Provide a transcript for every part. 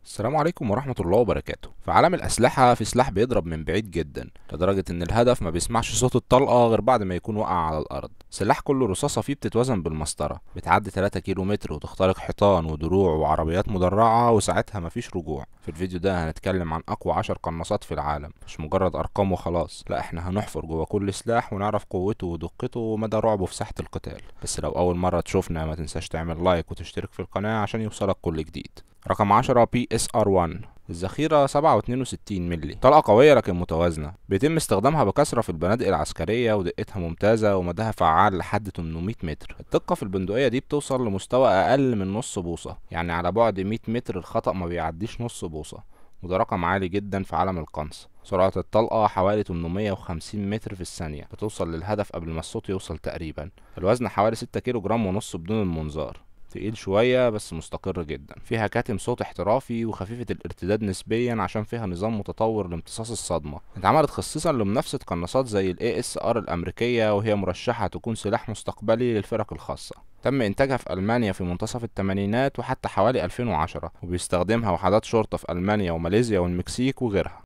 السلام عليكم ورحمة الله وبركاته. في عالم الأسلحة في سلاح بيضرب من بعيد جدا لدرجة إن الهدف ما بيسمعش صوت الطلقة غير بعد ما يكون وقع على الأرض. سلاح كل رصاصة فيه بتتوزن بالمسطرة، بتعدي 3 كيلو متر وتخترق حيطان ودروع وعربيات مدرعة، وساعتها مفيش رجوع. في الفيديو ده هنتكلم عن أقوى 10 قناصات في العالم، مش مجرد أرقام وخلاص، لا احنا هنحفر جوه كل سلاح ونعرف قوته ودقته ومدى رعبه في ساحة القتال. بس لو أول مرة تشوفنا ما تنساش تعمل لايك وتشترك في القناة عشان يوصلك كل جديد. رقم 10 PSR1. الذخيرة 67 مللي، طلقة قوية لكن متوازنة، بيتم استخدامها بكثرة في البنادق العسكرية ودقتها ممتازة ومداها فعال لحد 800 متر. الدقة في البندقية دي بتوصل لمستوى أقل من نص بوصة، يعني على بعد 100 متر الخطأ ما بيعديش نص بوصة، وده رقم عالي جدا في عالم القنص. سرعة الطلقة حوالي 850 متر في الثانية، بتوصل للهدف قبل ما الصوت يوصل تقريبا. الوزن حوالي 6 كيلو جرام ونص بدون المنظار، تقيل شوية بس مستقر جدا. فيها كاتم صوت احترافي وخفيفة الارتداد نسبيا عشان فيها نظام متطور لامتصاص الصدمة. اتعملت خصيصا لمنافسة قناصات زي ال ASR الأمريكية، وهي مرشحة تكون سلاح مستقبلي للفرق الخاصة. تم إنتاجها في ألمانيا في منتصف الثمانينات وحتى حوالي 2010، وبيستخدمها وحدات شرطة في ألمانيا وماليزيا والمكسيك وغيرها.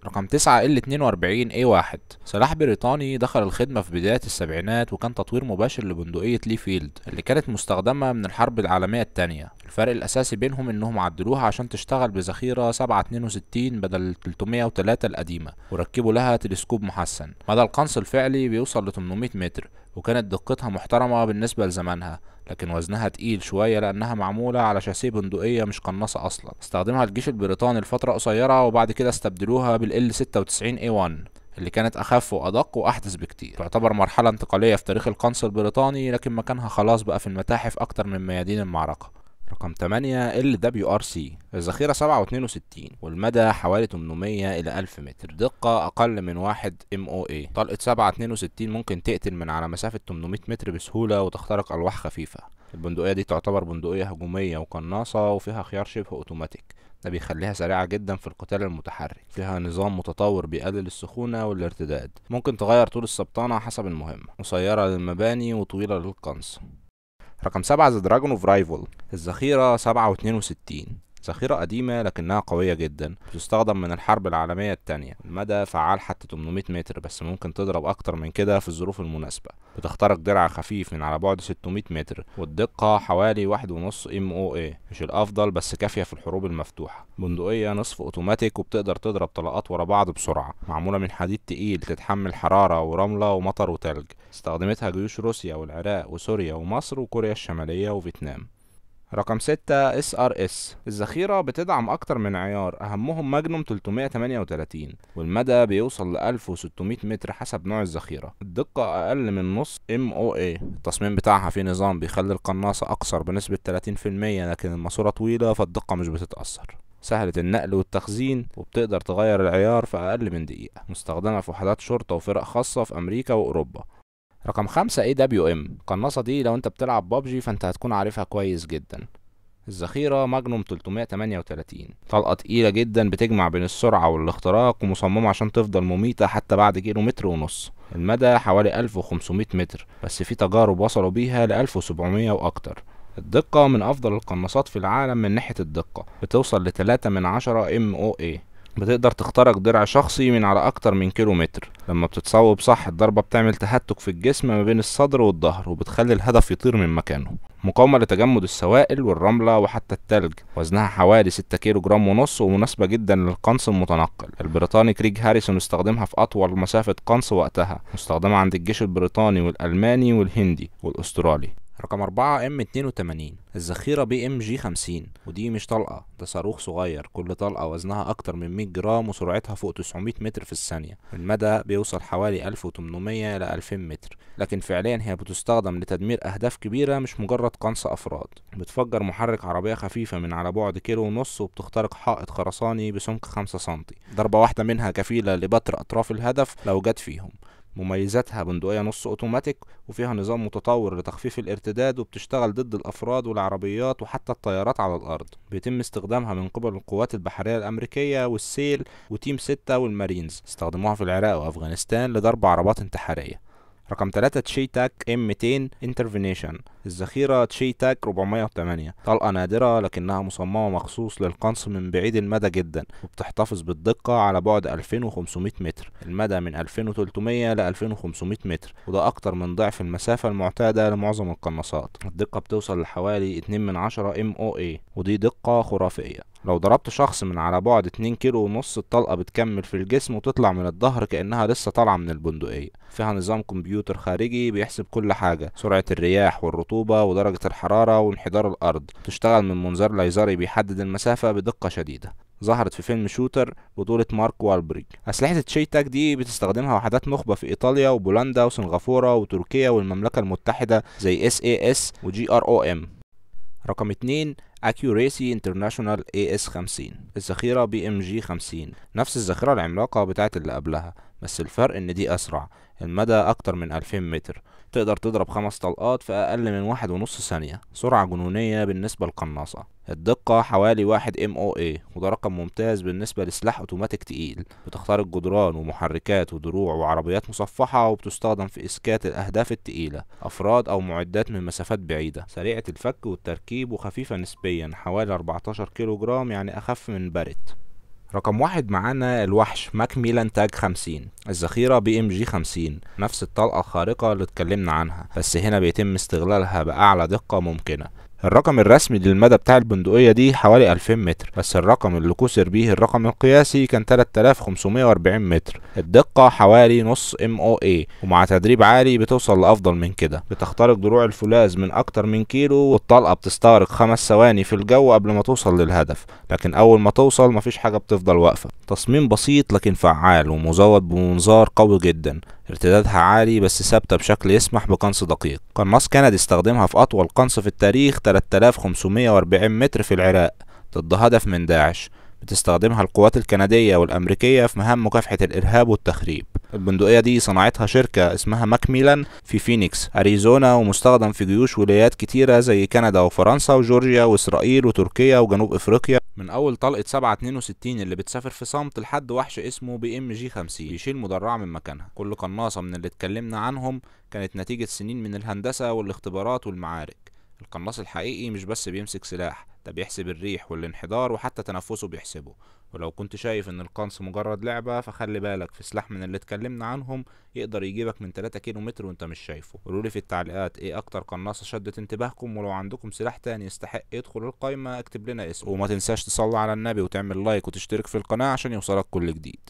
رقم 9 L42A1. سلاح بريطاني دخل الخدمة في بداية السبعينات، وكان تطوير مباشر لبندقية لي فيلد اللي كانت مستخدمة من الحرب العالمية التانية. الفرق الأساسي بينهم إنهم عدلوها عشان تشتغل بذخيرة 762 بدل 303 القديمة، وركبوا لها تلسكوب محسن. مدى القنص الفعلي بيوصل ل 800 متر، وكانت دقتها محترمة بالنسبة لزمانها، لكن وزنها تقيل شوية لأنها معمولة على شاسيه بندقية مش قناصة أصلا. استخدمها الجيش البريطاني لفترة قصيرة، وبعد كده استبدلوها بال L96A1 اللي كانت أخف وأدق وأحدث بكتير. تعتبر مرحلة انتقالية في تاريخ القنص البريطاني، لكن مكانها خلاص بقى في المتاحف أكتر من ميادين المعركة. رقم 8 LWRC. الذخيرة 67 والمدى حوالي 800 إلى 1000 متر، دقة أقل من 1 MOA. طلقة 762 ممكن تقتل من على مسافة 800 متر بسهولة وتخترق ألواح خفيفة. البندقية دي تعتبر بندقية هجومية وقناصة، وفيها خيار شبه أوتوماتيك، ده بيخليها سريعة جدا في القتال المتحرك. فيها نظام متطور بيقلل السخونة والارتداد، ممكن تغير طول السبطانة حسب المهمة، قصيرة للمباني وطويلة للقنص. رقم 7 ذا دراجون اوف رايفل. الذخيرة 67، ذخيرة قديمة لكنها قوية جدا، بتستخدم من الحرب العالمية التانية. المدى فعال حتى 800 متر، بس ممكن تضرب أكتر من كده في الظروف المناسبة. بتخترق درع خفيف من على بعد 600 متر، والدقة حوالي 1.5 MOA، مش الأفضل بس كافية في الحروب المفتوحة. بندقية نصف أوتوماتيك، وبتقدر تضرب طلقات ورا بعض بسرعة، معمولة من حديد تقيل تتحمل حرارة ورملة ومطر وتلج. استخدمتها جيوش روسيا والعراق وسوريا ومصر وكوريا الشمالية وفيتنام. رقم 6 SRS. الذخيرة بتدعم أكتر من عيار، أهمهم ماجنوم 338، والمدى بيوصل ل 1600 متر حسب نوع الذخيرة. الدقة أقل من نص MOA. التصميم بتاعها فيه نظام بيخلي القناصة أقصر بنسبة 30%، لكن الماسورة طويلة فالدقة مش بتتأثر. سهلة النقل والتخزين، وبتقدر تغير العيار في أقل من دقيقة. مستخدمة في وحدات شرطة وفرق خاصة في أمريكا وأوروبا. رقم 5 AWM. القناصة دي لو انت بتلعب بابجي فانت هتكون عارفها كويس جدا. الذخيرة ماجنوم 338، طلقة تقيلة جدا بتجمع بين السرعة والاختراق، ومصممة عشان تفضل مميتة حتى بعد كيلو متر ونص. المدى حوالي 1500 متر، بس في تجارب وصلوا بيها ل 1700 وأكتر. الدقة من أفضل القناصات في العالم من ناحية الدقة، بتوصل لتلاتة من عشرة MOA. بتقدر تخترق درع شخصي من على أكتر من كيلو متر. لما بتتصوب صح الضربة بتعمل تهتك في الجسم ما بين الصدر والظهر، وبتخلي الهدف يطير من مكانه. مقاومة لتجمد السوائل والرملة وحتى التلج. وزنها حوالي 6 كيلو جرام ونص، ومناسبة جدا للقنص المتنقل. البريطاني كريج هاريسون استخدمها في أطول مسافة قنص وقتها، مستخدمة عند الجيش البريطاني والألماني والهندي والأسترالي. رقم 4 M82. الذخيرة BMG50، ودي مش طلقة، ده صاروخ صغير، كل طلقة وزنها أكتر من 100 جرام وسرعتها فوق 900 متر في الثانية. المدى بيوصل حوالي 1800 إلى 2000 متر، لكن فعليا هي بتستخدم لتدمير أهداف كبيرة مش مجرد قنص أفراد. بتفجر محرك عربية خفيفة من على بعد كيلو ونص، وبتخترق حائط خرساني بسمك 5 سنتي. ضربة واحدة منها كفيلة لبتر أطراف الهدف لو جت فيهم. مميزاتها بندقية نص اوتوماتيك، وفيها نظام متطور لتخفيف الارتداد، وبتشتغل ضد الافراد والعربيات وحتى الطيارات على الارض. بيتم استخدامها من قبل القوات البحرية الامريكية والسيل وتيم 6 والمارينز. استخدموها في العراق وافغانستان لضرب عربات انتحارية. رقم 3 تشي تاك M200 انترفينيشن. الذخيرة تشي تاك 408، طلقة نادرة لكنها مصممة مخصوص للقنص من بعيد المدى جدا، وبتحتفظ بالدقة على بعد 2500 متر، المدى من 2300 ل 2500 متر، وده أكتر من ضعف المسافة المعتادة لمعظم القناصات. الدقة بتوصل لحوالي 2 من 10 MOA، ودي دقة خرافية. لو ضربت شخص من على بعد 2 كيلو ونص، الطلقة بتكمل في الجسم وتطلع من الظهر كأنها لسه طالعة من البندقية. فيها نظام كمبيوتر خارجي بيحسب كل حاجة، سرعة الرياح والرطوبة ودرجة الحرارة وانحدار الأرض. تشتغل من منظار ليزري بيحدد المسافة بدقة شديدة. ظهرت في فيلم شوتر بطولة مارك والبريج. أسلحة التشي تاك دي بتستخدمها وحدات نخبة في إيطاليا وبولندا وسنغافورة وتركيا والمملكة المتحدة زي SAS و GROM. رقم 2 Accuracy International AS50. الذخيرة BMG 50، نفس الذخيرة العملاقة بتاعت اللي قبلها، بس الفرق ان دي اسرع، المدى اكتر من 2000 متر، تقدر تضرب 5 طلقات في اقل من 1.5 ثانية، سرعة جنونية بالنسبة للقناصة. الدقة حوالي 1 MOA، وده رقم ممتاز بالنسبة لسلاح اوتوماتيك تقيل، بتخترق جدران ومحركات ودروع وعربيات مصفحة، وبتستخدم في اسكات الاهداف التقيلة، افراد او معدات من مسافات بعيدة، سريعة الفك والتركيب وخفيفة نسبيا، حوالي 14 كيلو جرام، يعني اخف من بارت. رقم 1 معانا الوحش ماكميلان تاج 50. الذخيرة BMG 50، نفس الطلقة الخارقة اللي اتكلمنا عنها، بس هنا بيتم استغلالها بأعلى دقة ممكنة. الرقم الرسمي للمدى بتاع البندقية دي حوالي 2000 متر، بس الرقم اللي كسر بيه الرقم القياسي كان 3540 متر. الدقة حوالي نص MOA، ومع تدريب عالي بتوصل لأفضل من كده. بتخترق دروع الفولاذ من أكتر من كيلو، والطلقة بتستغرق 5 ثواني في الجو قبل ما توصل للهدف، لكن أول ما توصل مفيش حاجة بتفضل واقفة. تصميم بسيط لكن فعال، ومزود بمنظار قوي جدا، ارتدادها عالي بس ثابتة بشكل يسمح بقنص دقيق. قناص كندي استخدمها في أطول قنص في التاريخ 3540 متر في العراق ضد هدف من داعش. بتستخدمها القوات الكندية والأمريكية في مهام مكافحة الإرهاب والتخريب. البندقية دي صنعتها شركة اسمها ماكميلان في فينيكس أريزونا، ومستخدم في جيوش ولايات كتيرة زي كندا وفرنسا وجورجيا وإسرائيل وتركيا وجنوب أفريقيا. من أول طلقة 7.62 اللي بتسافر في صمت، لحد وحش اسمه BMG 50 بيشيل مدرعة من مكانها. كل قناصة من اللي اتكلمنا عنهم كانت نتيجة سنين من الهندسة والاختبارات والمعارك. القناص الحقيقي مش بس بيمسك سلاح، ده بيحسب الريح والانحدار وحتى تنفسه بيحسبه. ولو كنت شايف ان القنص مجرد لعبة، فخلي بالك، في سلاح من اللي اتكلمنا عنهم يقدر يجيبك من 3 كيلو متر وانت مش شايفه. قولولي في التعليقات ايه اكتر قناصة شدت انتباهكم، ولو عندكم سلاح تاني يستحق يدخل القايمة اكتب لنا اسمه. وما تنساش تصلي على النبي وتعمل لايك وتشترك في القناة عشان يوصلك كل جديد.